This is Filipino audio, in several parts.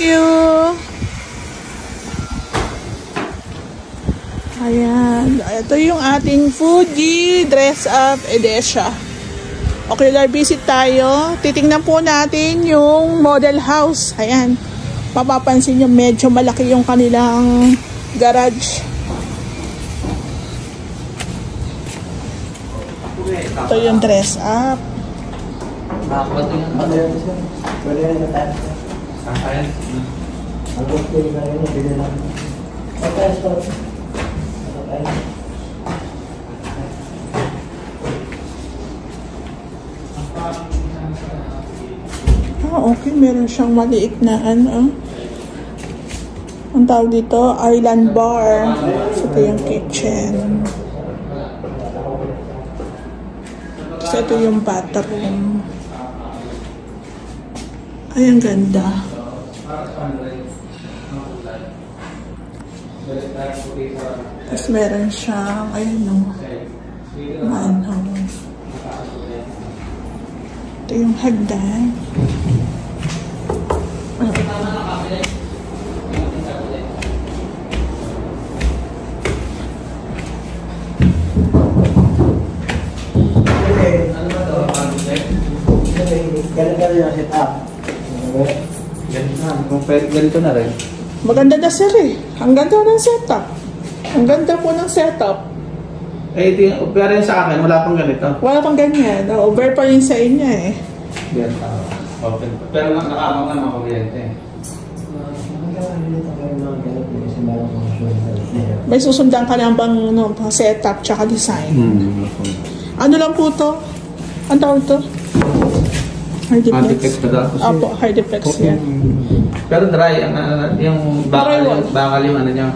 you. Ayan. Ito yung ating Fuji Dress Up Edesha. Ocular visit tayo. Titingnan po natin yung model house. Ayan. Mapapansin nyo medyo malaki yung kanilang garage. Ito yung dress up. Okay, meron siyang maliit na ano. Ang tawag dito, island bar. So, ito yung kitchen. So, ito yung bathroom. Ay, ang ganda. Tapos meron siyang, ayun o, manhole. Ito yung hagdan. Ganito yung setup. Ganito na rin. Maganda na sir eh. Ang ganda ng setup. Ang ganda po ng setup. Eh, pero yun sa akin, wala pang ganito. Wala pang ganyan. Over pa rin sa inyo eh. Yan. Open. Pero nakakamang ka ng mga kuryente. May susundan ka lang bang no, setup tsaka design? Ano lang po to? Ang tawag to? Hardiplex. Apo, hardiplex yan. Pero dry, yung bakal yung ano niya.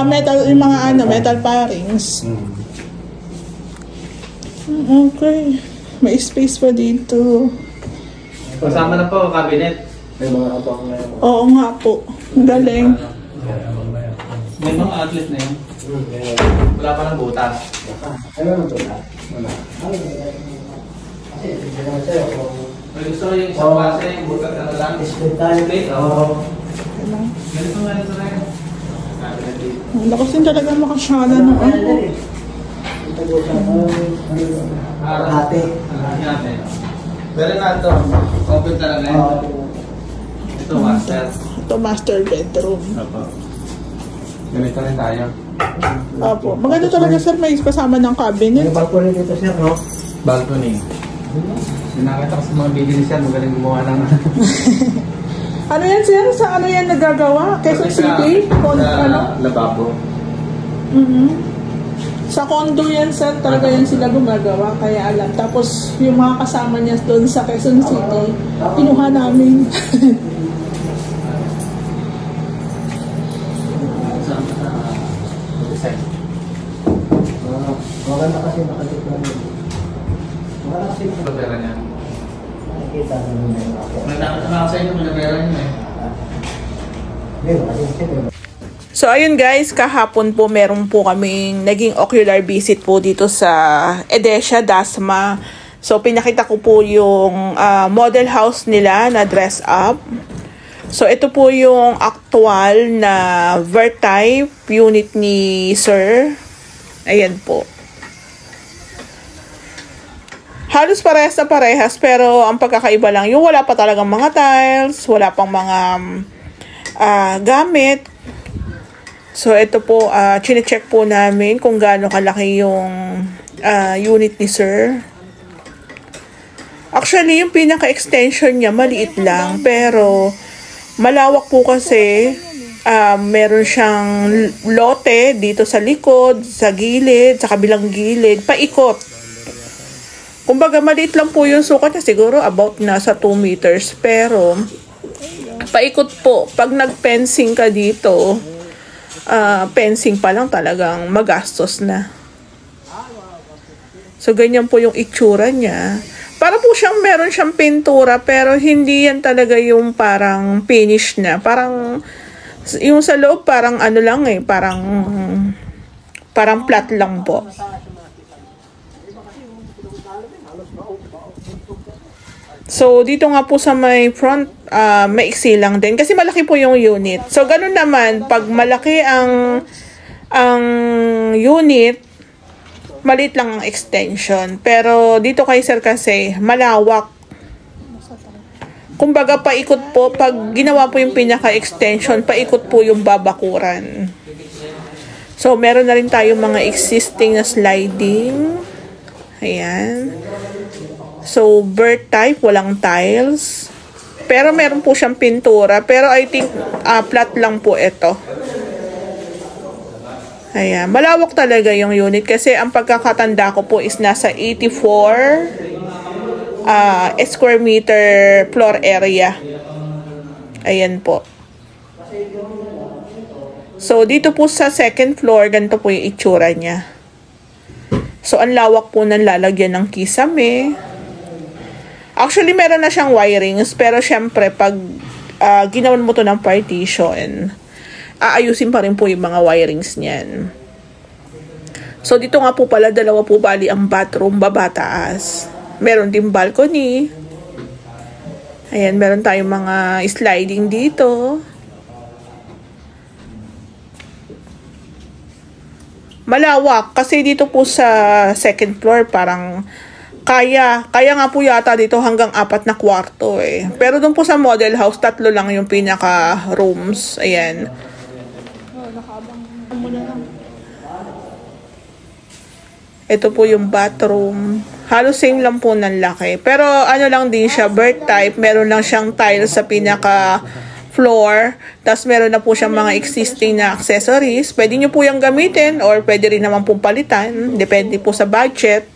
Metal, yung mga ano, metal parings. Okay. May space pa dito. Kasama na po, cabinet. May mga abang na yun. Oo nga po. Galing. May mga outlet na yun. Wala pa ng butas. Wala ng butas? Wala. May gusto ko yung isang base, yung butas na lang. Split tayo. Oo. Ganito nga ito na yun. Ang lakas din talaga makasyala ng ano. Ate. Pero na ito, open talaga yun. Ito master. Ito master bedroom. Opo. Ganito rin tayo. Opo. Maganda talaga sir, may kasama ng cabinet. May balcony dito sir, no? Balcony. Sinakita ko sa mga business yan, magaling gumawa ng... Ano yan sir? Sa ano yan nagagawa? Quezon City? Ano? Lababo. Sa condo yan sir, talaga yan sila gumagawa, kaya alam. Tapos yung mga kasama niya doon sa Quezon City, kinuha namin. Maganda kasi nakalimutan mo. Maganda kasi nakalimutan niya. Nakikita naman na yung ako. Nakakasay naman na meron niya eh. So ayun guys, kahapon po meron po kaming naging ocular visit po dito sa Edesha, Dasma. So pinakita ko po yung model house nila na dress up. So ito po yung actual na Vertype unit ni Sir. Ayan po. Halos parehas na parehas, pero ang pagkakaiba lang yung wala pa talagang mga tiles, wala pang mga gamit. So ito po, chine-check po namin kung gaano kalaki yung unit ni Sir. Actually, yung pinaka-extension niya maliit lang, pero malawak po kasi. Meron siyang lote dito sa likod, sa gilid, sa kabilang gilid, paikot. Kumbaga, maliit lang po yung sukat niya, siguro about nasa 2 meters. Pero, paikot po. Pag nag-fencing ka dito, fencing pa lang talagang magastos na. So, ganyan po yung itsura niya. Para po siyang meron siyang pintura, pero hindi yan talaga yung parang finish na. Parang, yung sa loob, parang ano lang eh, parang flat lang po. So, dito nga po sa may front, maiksi lang din. Kasi malaki po yung unit. So, ganun naman, pag malaki ang unit, maliit lang ang extension. Pero, dito kay sir kasi, malawak. Kumbaga, paikot po. Pag ginawa po yung pinaka-extension, paikot po yung babakuran. So, meron na rin tayong mga existing na sliding. Ayan. So, bird type, walang tiles. Pero meron po siyang pintura. Pero I think flat lang po ito. Ayan. Malawak talaga yung unit kasi ang pagkakatanda ko po is nasa 84 square meter floor area. Ayan po. So, dito po sa second floor, ganito po yung itsura niya. So, ang lawak po ng lalagyan ng kisame. Actually, meron na siyang wirings, pero syempre, pag ginawan mo to ng partition, aayusin pa rin po yung mga wirings niyan. So, dito nga po pala, dalawa po bali ang bathroom, babataas. Meron din balcony. Ayan, meron tayong mga sliding dito. Malawak, kasi dito po sa second floor, parang kaya nga po yata dito hanggang 4 na kwarto eh. Pero doon po sa model house, 3 lang yung pinaka rooms. Ayan. Ito po yung bathroom. Halos same lang po ng laki. Pero ano lang din siya, bird type. Meron lang siyang tiles sa pinaka floor. Tapos meron na po siyang mga existing na accessories. Pwede nyo po yung gamitin or pwede rin naman pong palitan. Depende po sa budget.